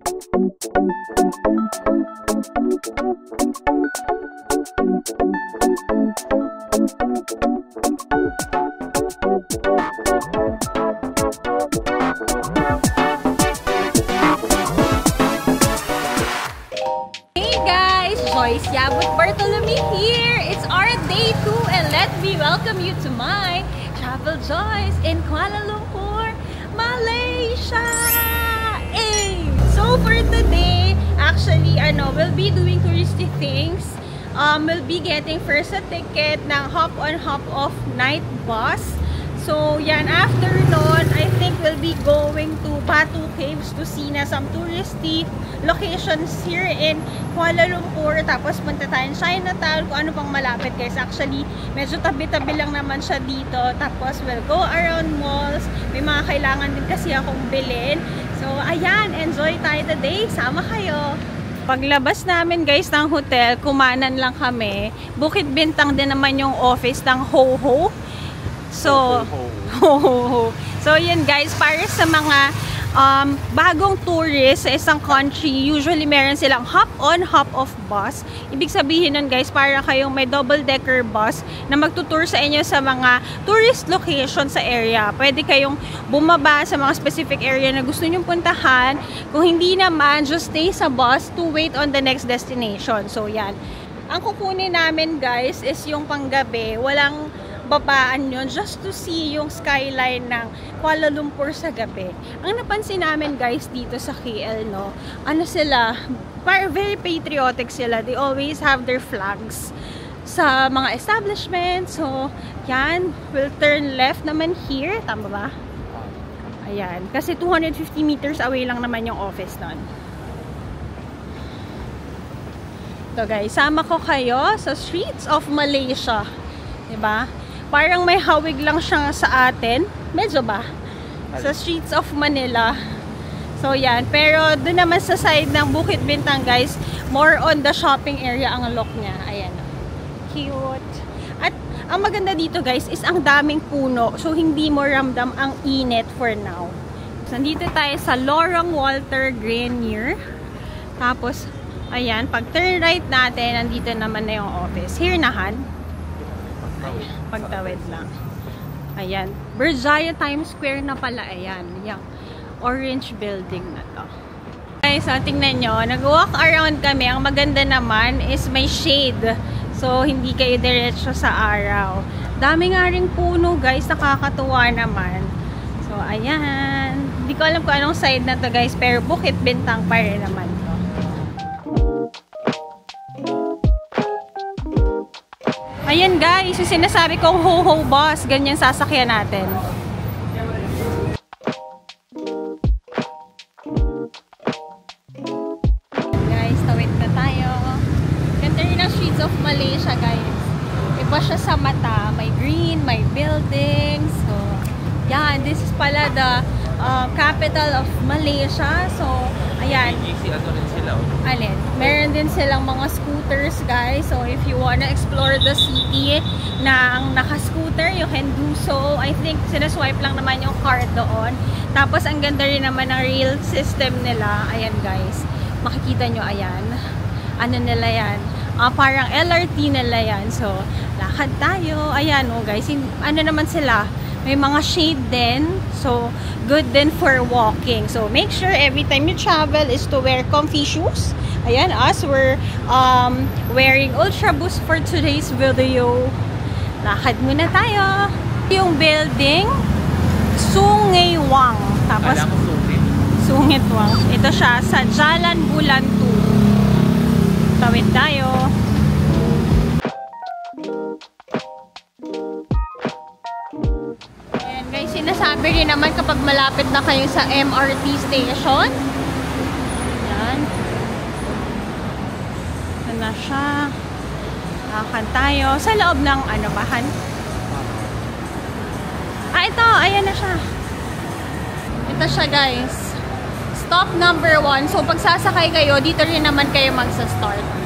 Joyce Yabut Bartolome here. It's our day 2 and let me welcome you to my Travel Joyce in Kuala Lumpur, Malaysia. Hey! So for today, actually, we'll be doing touristy things. We'll be getting first a ticket ng hop-on, hop-off night bus. So, yan, after nun, I think we'll be going to Batu Caves to see na some touristy locations here in Kuala Lumpur. Tapos, punta tayo sa Chinatown, kung ano pang malapit, guys. Actually, medyo tabi-tabi lang naman siya dito. Tapos, we'll go around malls. May mga kailangan din kasi akong bilhin. So, ayan, enjoy tayo today. Sama kayo! Paglabas namin, guys, ng hotel, kumanan lang kami. Bukit Bintang din naman yung office ng Ho-Ho. So, yun guys, para sa mga bagong tourist sa isang country, usually meron silang hop-on, hop-off bus. Ibig sabihin nun guys, para kayong may double-decker bus na magtutour sa inyo sa mga tourist location sa area. Pwede kayong bumaba sa mga specific area na gusto nyong puntahan. Kung hindi naman, just stay sa bus to wait on the next destination. So, yan. Ang kukunin namin guys is yung panggabi. Walang babaan yun, just to see yung skyline ng Kuala Lumpur sa gabi. Ang napansin namin guys dito sa KL, no, ano sila, very patriotic sila. They always have their flags sa mga establishment. So, yan, we'll turn left naman here, tama ba? Ayan, kasi 250 meters away lang naman yung office nun. So guys, sama ko kayo sa streets of Malaysia, diba? Parang may hawig lang siya sa atin. Medyo ba? Sa streets of Manila. So, yan. Pero, doon naman sa side ng Bukit Bintang, guys, more on the shopping area ang look niya. Ayan. Cute. At, ang maganda dito, guys, is ang daming puno. So, hindi mo ramdam ang init for now. So, nandito tayo sa Lorong Walter Grenier. Tapos, ayan. Pag turn right natin, nandito naman na yung office. Hirnahan. Pagtawid lang. Ayan. Berjaya Times Square na pala. Ayan. Yung orange building na to. Okay, so tingnan nyo. Nag-walk around kami. Ang maganda naman is may shade. So, hindi kayo diretso sa araw. Dami nga ring puno, guys. Nakakatuwa naman. So, ayan. Hindi ko alam kung anong side na to, guys. Pero Bukit Bintang pa rin naman to. Ayan guys, yung sinasabi kong Ho-Ho bus, ganyan sasakyan natin. Guys, tawid na tayo. Ganda rin ang streets of Malaysia guys. Iba siya sa mata, may green, may buildings. So, yan, this is pala the capital of Malaysia. So, ayan. Alin? Meron din silang mga scooters, guys. So, if you wanna explore the city na ang naka-scooter, you can do so. I think, sinaswipe lang naman yung card doon. Tapos, ang ganda rin naman ng rail system nila. Ayan, guys. Makikita nyo, ayan. Ano nila yan? Parang LRT nila yan. So, lakad tayo. Ayan, oh, guys. Ano naman sila? May mga shade din. So, good din for walking. So, make sure every time you travel is to wear comfy shoes. Ayan, us, we're wearing Ultra Boost for today's video. Lakad muna tayo. Yung building, Sungay Wang. Tapos, Sungit Wang. Ito siya sa Jalan Bulan 2. Tawid tayo. Sinasabi rin naman kapag malapit na kayo sa MRT station. Yan. Ito na siya. Lakad tayo. Sa loob ng ano bahan? Ito. Ayan na siya. Ito siya guys. Stop number 1. So pag sasakay kayo, dito rin naman kayo magsa-start.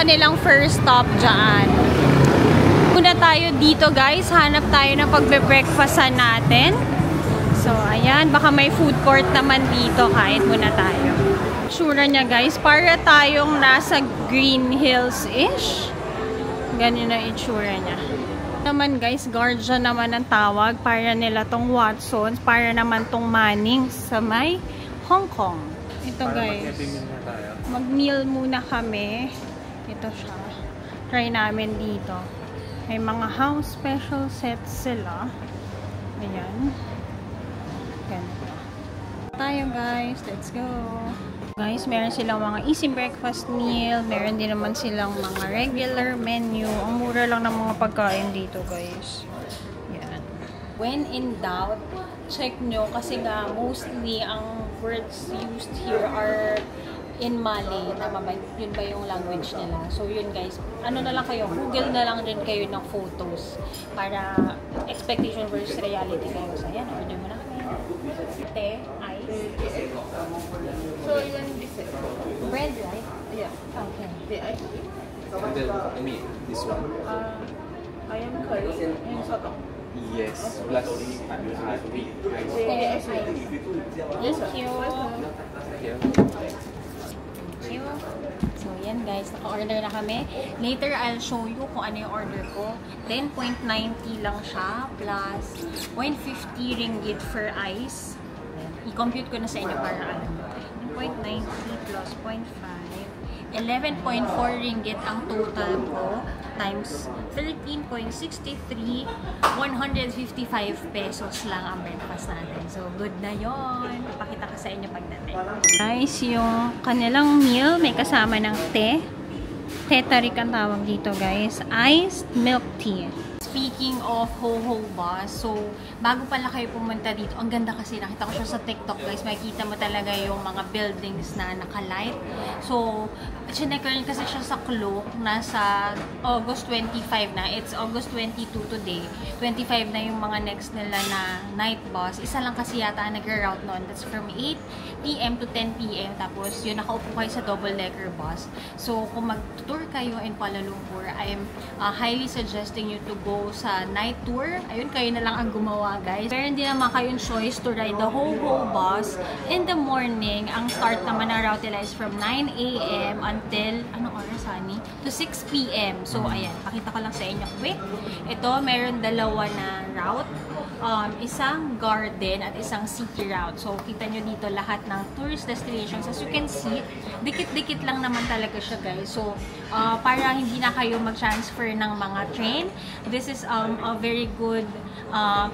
Kanilang first stop dyan. muna tayo dito guys. Hanap tayo ng pagbe-breakfastan natin. So, ayan. Baka may food court naman dito. Kain muna tayo. Sure niya guys, para tayong nasa Green Hills-ish. Ganyan na itsura niya. Naman guys, Guardian naman ang tawag. Para nila tong Watsons. Para naman tong Mannings sa may Hong Kong. Ito guys. Mag-meal muna kami. Ito siya. Try namin dito. May mga house special sets sila. Ayan. Ganito. Tayo guys. Let's go. Guys, meron silang mga easy breakfast meal. Meron din naman silang mga regular menu. Ang mura lang ng mga pagkain dito guys. Yan. When in doubt, check nyo. Kasi nga, mostly ang words used here are in Malay. Tama ba? Yun ba yung language nila? So yun guys, ano na lang kayo, Google na lang din kayo ng photos para expectation versus reality kayo. So yan, order mo na kami. Te, ice. So even this Bread, right? yeah. Okay. The ice. And then, I mean, this one. Ayam curry and sotong. Yes, plus you add The ice. Yes, thank you. here. Thank you. So, yan guys. Naka-order na kami. Later, I'll show you kung ano yung order ko. 10.90 lang siya. Plus, 150 ringgit for ice. I-compute ko na sa inyo para alam mo. 10.90 plus 0.5. 11.4 ringgit ang total ko. Times 13.63. 155 pesos lang ang breakfast natin. So, good na yon. Papakita ko sa inyo pagdating. Guys, yung kanilang meal may kasama ng te. Tetarik ang tawag dito guys. Iced milk tea. Speaking of Ho-Ho Bus, so bago pala kayo pumunta dito, ang ganda kasi nakita ko siya sa TikTok guys, makikita mo talaga yung mga buildings na naka-light. So, chinekerin kasi siya sa clock, nasa August 25 na, it's August 22 today, 25 na yung mga next nila na night bus. Isa lang kasi yata nag-route noon, that's from 8 PM to 10 PM, tapos yun, nakaupo kayo sa double-decker bus. So, kung mag-tour kayo in Kuala Lumpur, I'm highly suggesting you to go sa night tour. Ayun, kayo na lang ang gumawa guys. Meron din naman kayong choice to ride the Ho-Ho Bus in the morning. Ang start naman ng route nila is from 9 AM until, anong oras honey? To 6 PM. So, ayan, pakita ko lang sa inyo quick. Ito, meron dalawa na route. Isang garden at isang city route. So, kita nyo dito lahat ng tourist destinations. As you can see, dikit-dikit lang naman talaga siya guys. So, para hindi na kayo mag-transfer ng mga train, this is a very good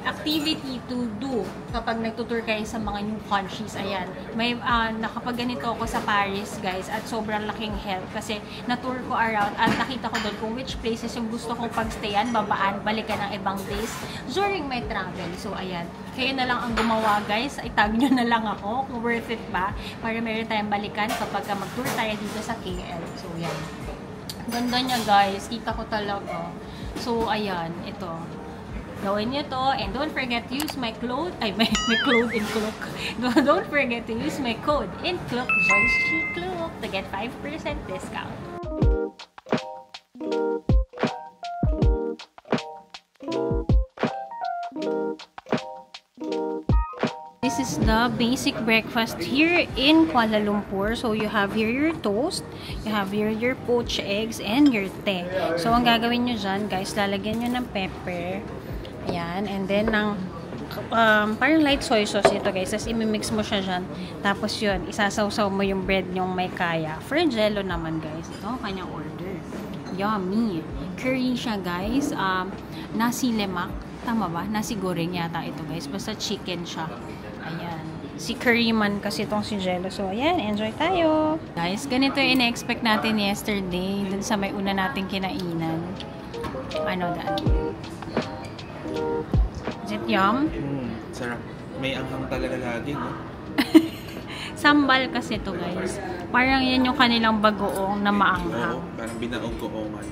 activity to do kapag nagtutour kayo sa mga new countries. Ayan, may nakapagganito ako sa Paris guys at sobrang laking help kasi na-tour ko around at nakita ko doon kung which places yung gusto kong pagstayan, babaan, balikan ng ibang days during my travel. So ayan, kayo na lang ang gumawa guys, itag nyo na lang ako kung worth it ba para meron tayong balikan kapag mag-tour tayo dito sa KL. So yan, ganda niya guys, kita ko talaga. So ayan, ito. Gawin nyo to and don't forget to use my code, my code in Klook. Don't forget to use my code in Klook, Joyce Chi Klook, to get 5% discount. This is the basic breakfast here in Kuala Lumpur. So, you have here your toast, you have here your poached eggs, and your te. So, ang gagawin nyo dyan, guys, lalagyan nyo ng pepper. Ayan, and then ng parang light soy sauce ito, guys. Tapos, imimix mo siya dyan. Tapos, yun, isasawsaw mo yung bread nyong may kaya. For jello naman, guys. Ito, kanyang order. Yummy. Curry siya, guys. Nasi lemak. Tama ba? Nasi goreng yata ito, guys. Basta chicken siya. Ayan. Si curry man kasi itong si Jello. So, ayan. Enjoy tayo. Guys, ganito yung ina-expect natin yesterday. Dun sa may una nating kinainan. Ano daan? Is it yum? Sarap. May anghang talaga lagi, no? Sambal kasi to guys. Parang yan yung kanilang bagoong na maanghang. Oo, parang binaong-goongan.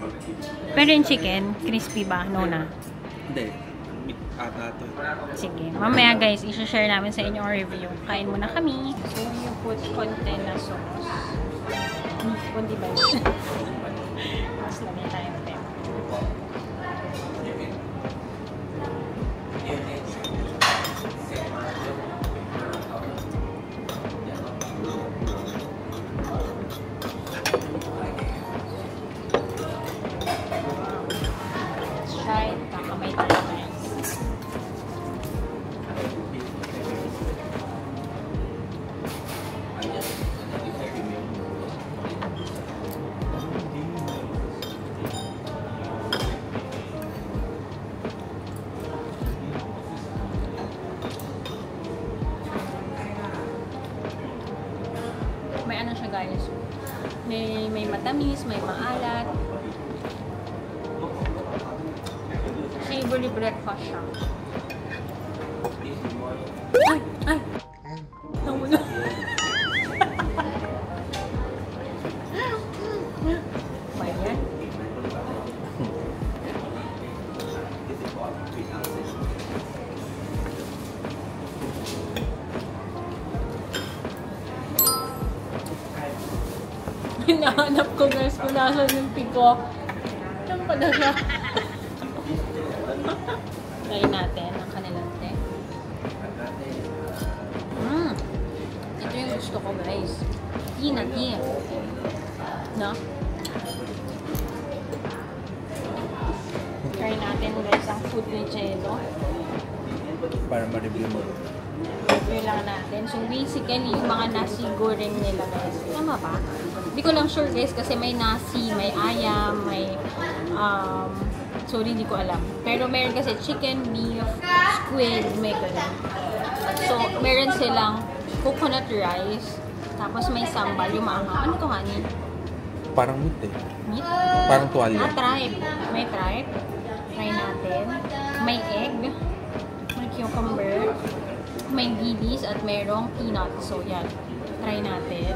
Pero yung chicken, crispy ba? No na? Hindi. Meat ata to. Sige. Mamaya guys, i-share namin sa inyo ang review. Kain muna kami. So, yung put konti na sauce. Kundi ba yun? Mas lagyan tayo ng pepper. Kakamay tayo guys. May ano siya guys. May matamis, may maalat. Savory breakfast siya. Ay! Ay! Tama na. Ba yan? Hinahanap ko guys kung nasa yung piko. Saan pa na siya? Try natin ang kanilang te. Ito yung gusto ko guys. Tea na tea. No? Try natin guys ang food ni Jello. Para ma-review mo. Review lang natin. So basically, yung mga nasi goreng nila guys. Tama ba? Hindi ko lang sure guys kasi may nasi, may ayam, may sorry, hindi ko alam. Pero meron kasi chicken, beef, squid, may ganun. So, meron silang coconut rice, tapos may sambal, yung maanghang. Ano to, honey? Parang meat eh. Meat? Parang tuwalya. Tripe. May tripe. Try natin. May egg. May cucumber. May giddies at mayroong peanut. So, yan. Try natin.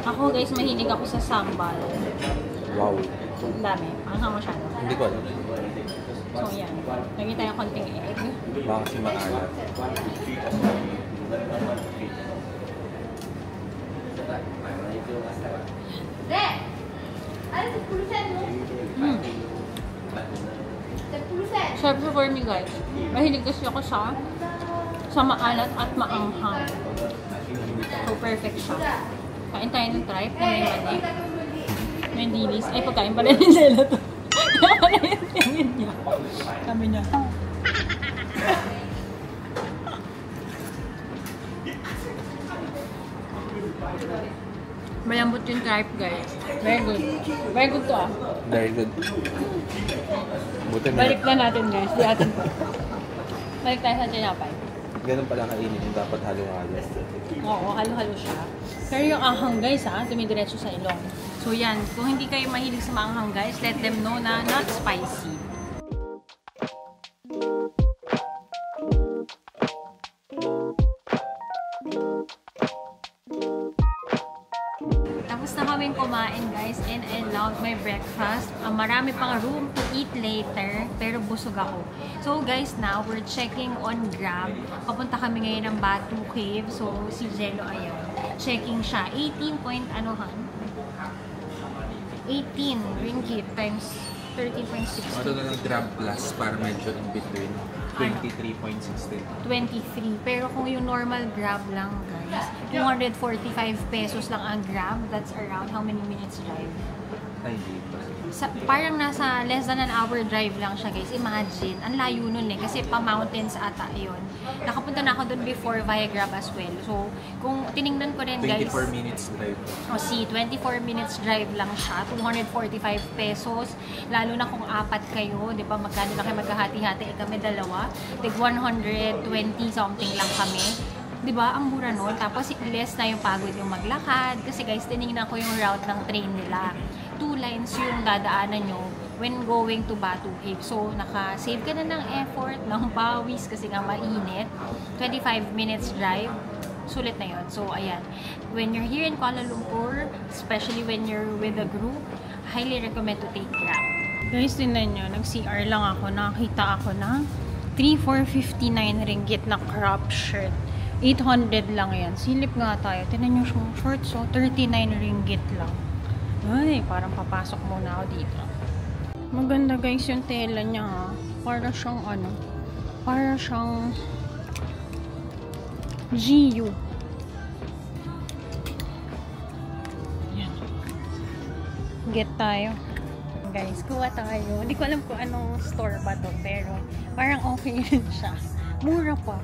Ako guys, mahilig ako sa sambal. Wow. Ang dami. Ang masyado. Hindi ko alam. So, yan. Lagi tayo konting egg. Baka kasi maalat. Sarap siya for me guys. Mahilig kasi ako sa maalat at maanghang. So, perfect siya. Kain tayo ng tripe na may manik. May dilis. Ay, pagkain pala ni Jello to. Kaya pala yung tingin niya. Sabi niya. Malambot yung tripe guys. Very good. Very good to ah. Very good. Buti na. Balik na natin guys. Di atin pa. Balik tayo sa tinapay. Ganun pala kainin yung dapat halo-halo. Oo, halo-halo siya. Pero yung anghang guys ha, dumidiretso sa ilong. So yan, kung hindi kayo mahilig sa maanghang guys, let them know na not spicy. Tapos na kaming kumain guys and I love my breakfast. Marami pang room to eat later pero busog ako. So guys, now we're checking on Grab. Papunta kami ngayon ng Batu Cave. So si Jello ayan. Checking siya. 18 point anuhan? 18 ringgit times 13.60. Ito na ng Grab Plus para medyo in between. 23.16. 23. Pero kung yung normal Grab lang, guys, 245 pesos lang ang Grab. That's around how many minutes drive? Ay, hindi pa. Parang nasa less than an hour drive lang siya, guys. Imagine, ang layo nun eh. Kasi pa-mountains ata yun. Nakapunta na ako dun before via Grab as well. So, kung tinignan ko rin, guys. 24 minutes drive. O see, 24 minutes drive lang siya. 245 pesos. Lalo na kung apat kayo. Di ba, magkano na kayo maghahati-hati. Kami dalawa. Like 120 something lang kami. Di ba, ang mura nun. Tapos, less na yung pagod yung maglakad. Kasi guys, tinignan ko yung route ng train nila. 2 lines yung dadaanan nyo when going to Batu Cave. So, naka-save ka na ng effort, ng pawis kasi nga mainit. 25 minutes drive. Sulit na yun. So, ayan. When you're here in Kuala Lumpur, especially when you're with a group, highly recommend to take Grab. Guys, tinan nyo, nag-CR lang ako. Nakakita ako ng 3,459 ringgit na crop shirt. 800 lang yan. Silip nga tayo. Tinan nyo yung short, so 39 ringgit lang. Ay, parang papasok muna ako dito. Maganda guys yung tela niya ha. Para siyang ano, para siyang GU. Yan. Get tayo. Guys, kuha tayo. Hindi ko alam kung anong store ba to, pero parang okay rin siya. Mura pa.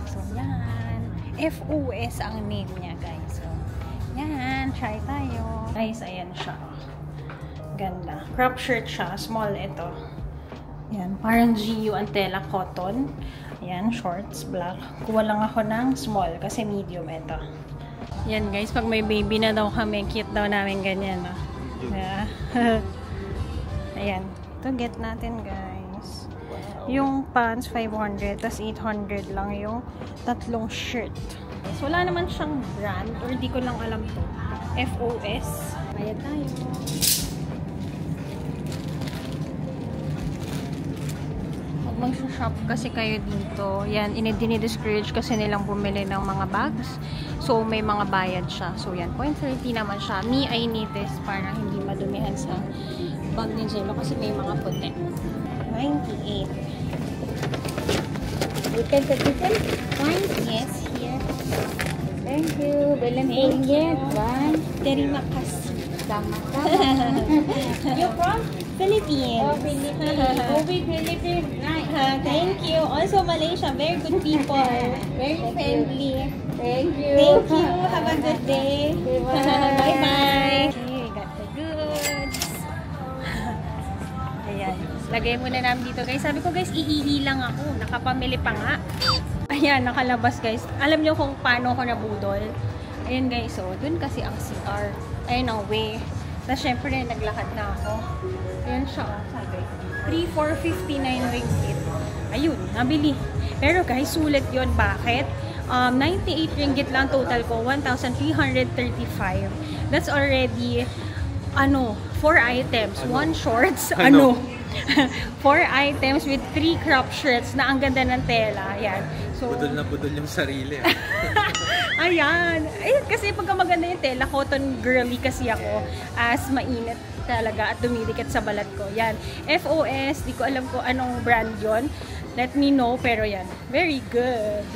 So, yan. FOS ang name niya, guys. So, yan. Try tayo. Guys, ayan siya. Ganda. Crop shirt siya. Small ito. Yan. Parang GU Antela cotton. Ayan. Shorts. Black. Kuha lang ako ng small kasi medium ito. Yan, guys. Pag may baby na daw kami, cute daw namin ganyan, no? Yeah. Ayan. Ito, get natin, guys. Yung pants, 500. Tas 800 lang yung tatlong shirt. So, wala naman siyang brand. Or di ko lang alam to. FOS. Ayan tayo. Huwag mag-shop kasi kayo dito. Yan, dinidiscourage kasi nilang bumili ng mga bags. So, may mga bayad siya. So, yan. 0.30 naman siya. Me, I need this para hindi madumihan sa bag ni Jello kasi may mga puti. 98. Bukan ketikan? One? Yes, here. Thank you. Belum ringgit. One. Terima kasih. Sama-sama. You from? Philippines. Oh, Philippines. Movie Philippines. Nice. Thank you. Also, Malaysia. Very good people. Very friendly. Thank you. Thank you. Have a good day. Bye-bye. Bye-bye. Okay, got the goods. Ayan. Lagay muna namin dito, guys. Sabi ko, guys, ihihi lang ako. Nakapamili pa nga. Ayan, nakalabas, guys. Alam niyo kung paano ako nabudol. Ayan, guys. So, dun kasi ang CR. Ayan ang way. Tapos, syempre, naglakad na ako. Ayan siya. Sabi, 3,459 ringgit. Ayun, nabili. Pero, guys, sulit yun. Bakit? 98 ringgit lang total ko. 1,335. That's already, 4 items. 1 shorts. 4 items with 3 crop shirts na ang ganda ng tela. Ayan. So, budol na budol yung sarili. Ayan. Ayun, kasi pagka maganda yung tela, cotton girly kasi ako. As mainit talaga at dumidikit sa balat ko. Yan. FOS. Di ko alam ko anong brand yon. Let me know. Pero yan. Very good.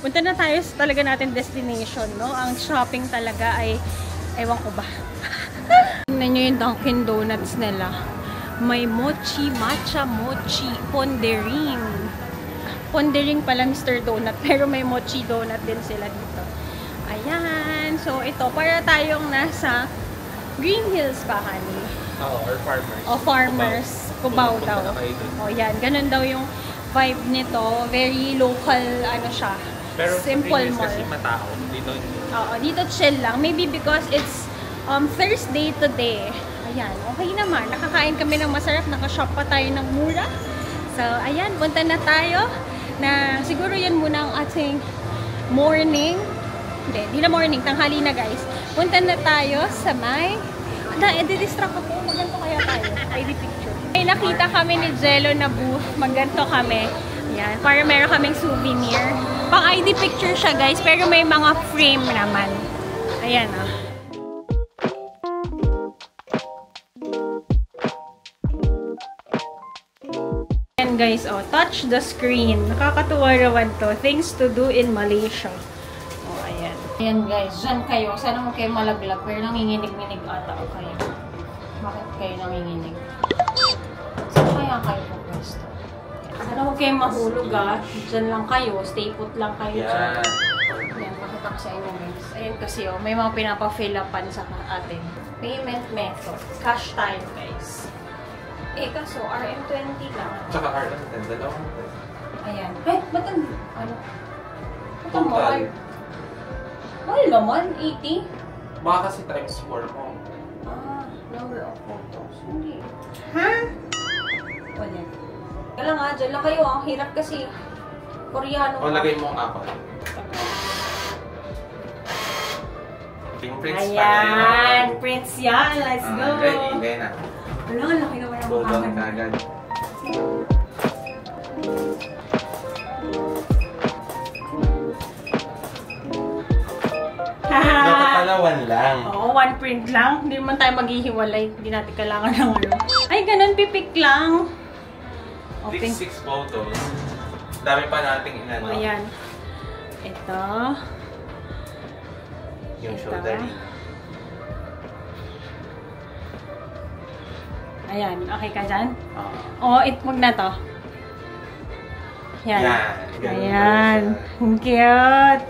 Punta na tayo sa talaga natin destination, no? Ang shopping talaga ay, ewan ko ba. Tingnan nyo yung Dunkin Donuts nila. May mochi, matcha mochi, pondering. Pondering pala Mr. Donut, pero may mochi donut din sila dito. Ayan. So, ito, para tayong nasa Green Hills pa, honey. Or farmers. O farmers. Cubao daw. Punta na kayo dun. O, yan. Ganun daw yung vibe nito. Very local, siya. Pero Simple Green Hills mall. kasi matao. Dito, Oo, dito chill lang. Maybe because it's Thursday today. Ayan, okay naman. Nakakain kami ng masarap. Nakashop pa tayo ng mura. So, ayan, punta na tayo. Na siguro yan muna ang ating morning. Hindi na morning. Tanghali na, guys. Punta na tayo sa may... Distract ako. Maganto kaya tayo. ID picture. May nakita kami ni Jello na booth. Maganto kami. Ayan, para meron kaming souvenir. Pang ID picture siya, guys. Pero may mga frame naman. Ayan, Ayan, guys, touch the screen. Nakakatuwa naman to. Things to do in Malaysia. Ayan. Ayan, guys. Diyan kayo. Sana mo kayo malaglag. Pero nanginginig-minig ata o kayo. Bakit kayo nanginginig? Saan kaya kayo po pwesto? Sana huwag kayong mahulog, Diyan lang kayo. Stay put lang kayo dyan. Ayan, makatak sa inyo, guys. Ayan kasi, may mga pinapa-fill-upan sa atin. Payment method. Cash time, guys. Kaso, RM20 lang. Tsaka RM10, dalawang. Ayan. Ba't ang, ba't ang Total. Mahal naman, 80. Baka kasi times 4 mo. Number of photos. Hindi. Ha? Wala. Kaya nga, dyan lang kayo. Ang hirap kasi. Koreano. O, lagay mo ang apat. Fingerprints pa Ayan. Prints yan. Let's go. Ready, Lena. Wala, ang laki naman ang Hold on mukha. kagad. Dapat pala 1 lang. Oo, 1 print lang. Hindi naman tayo maghihiwalay. Hindi natin kailangan ng Ay, ganun, pipik lang. Take 6 photos. Dami pa nating inano. Ayan. Ito. Yung Ito. shoulder. Ayan, okay ka dyan? Oo, wag na to. Yan. Ayan. Ang cute.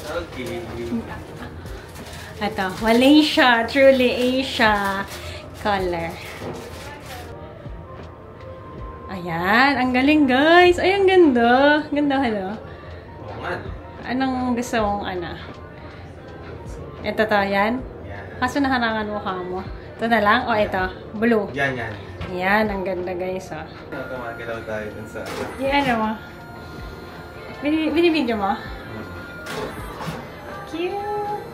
Okay. Ito, Malaysia. Truly Asia color. Ayan. Ang galing, guys. Ay, ang ganda. Ganda, hello. Oo nga, no? Anong gusto mong, Ito to, yan? Kaso naharangan mukha mo. Ito na lang? O, ito. Blue. Yan. Yan, ang ganda, guys, oh. Tumagalaw tayo dun sa... Yan, mo. Binibidyo mo? Cute!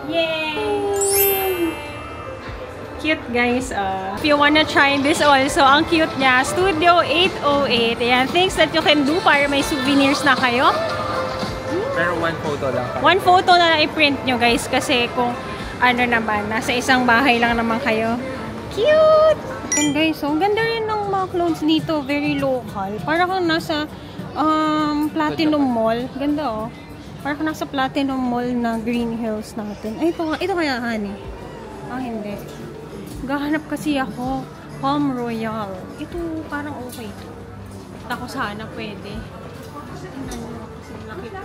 Yay! Cute, guys. If you wanna try this also, ang cute niya. Studio 808. Ayan, things that you can do para may souvenirs na kayo. Pero one photo lang. One photo na lang i-print nyo, guys. Kasi kung naman, nasa isang bahay lang naman kayo. Cute! And guys, so, ang ganda rin ng mga clothes dito. Very local. Para kang nasa Platinum Mall. Ganda, oh. Para kang nasa Platinum Mall na Green Hills natin. Ay, ito kaya, honey. Hindi. Gahanap kasi ako. Palm Royal. Ito, parang okay ito. Ako sana pwede. Tingnan nyo kasi laki ko.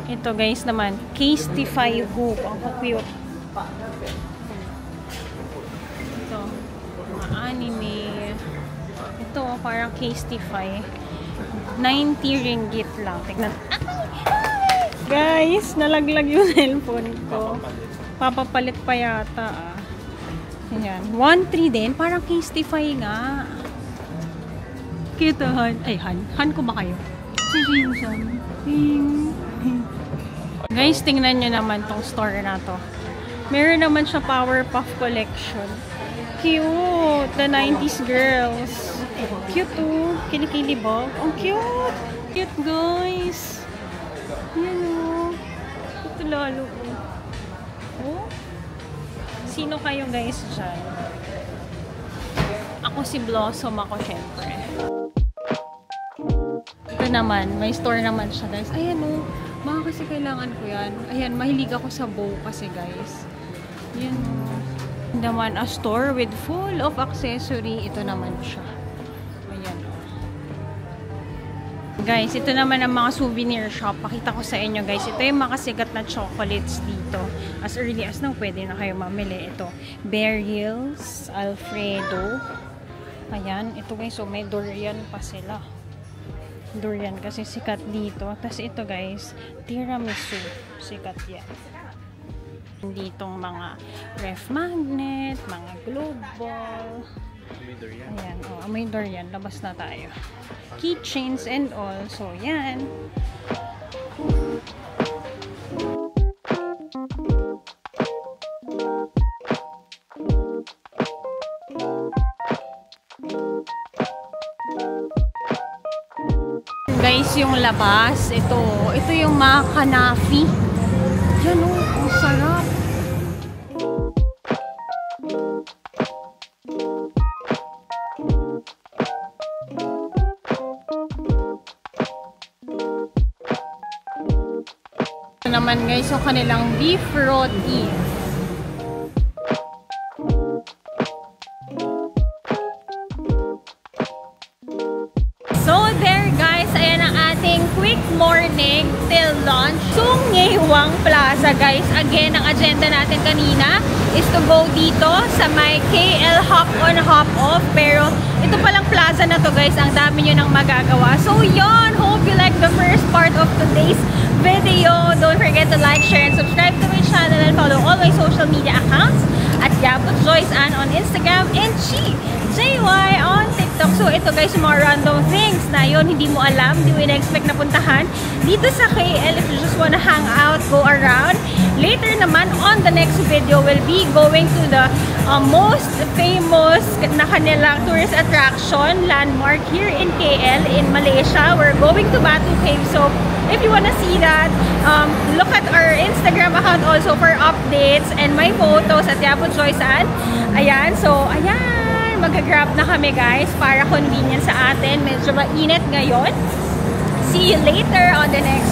Ito guys naman, Casetify hoop. Ang cute. Ito, mga anime. Ito, parang Casetify. 90 ringgit lang. Tignan. Guys, nalaglag yung cellphone ko. Papapalit pa yata. Ayan. 1.3 din. Parang Casetify nga. Cute, Han. Ay, Han ko ba kayo? Si Jinsan. Guys, tingnan nyo naman tong store na to. Meron naman siya Powerpuff Collection. Cute! The 90s girls. Cute too. Kilikili ba? Ang cute! Cute, guys! Yan o. Ito lalo po. Oh? Sino kayo guys dyan? Ako si Blossom ako, syempre. Ito naman, may store naman siya, guys. Ayan o. Baka kasi kailangan ko yan. Ayan, mahilig ako sa bow kasi, guys. Yan o. Naman, a store with full of accessory. Ito naman siya. Ayan o. Guys, ito naman ang mga souvenir shop. Pakita ko sa inyo, guys. Ito yung makasikat na chocolates dito. As early as now, pwede na kayo mamili. Ito, Bear Hills, Alfredo. Ayan. Ito, guys. So, may durian pa sila. Durian kasi sikat dito. Tapos ito guys, tiramisu. Sikat yan. Ditong mga ref magnet, mga global. Ayan, amoy durian. Labas na tayo. Keychains and all. So, yan. Guys, yung labas, ito yung mga kanafi. Yan o, ang sarap. Ito naman guys, yung kanilang beef roti. So there guys, ayan ang ating quick morning till lunch. Sungewang Plaza guys. Again, ang agenda natin kanina is to go dito sa may KL hop on hop off. Pero ito palang plaza na to guys, ang dami nyo nang magagawa. So yun, hope you like the first part of today's video. Don't forget to like, share, and subscribe to my channel and follow all my social media accounts at Yabut Joyce Ann on Instagram and JY on TikTok. So ito guys, yung mga random things na yun, hindi mo alam, hindi mo in-expect na puntahan dito sa KL. If you just wanna hang out, go around. Later naman, on the next video, we'll be going to the most famous na kanilang tourist attraction landmark here in KL, in Malaysia. We're going to Batu Cave. So if you wanna see that, look at our Instagram account also for updates and my photos at Yabut Joyce Ann. Ayan, so ayan, mag-grab na kami guys para convenient sa atin. Medyo mainit ngayon. See you later on the next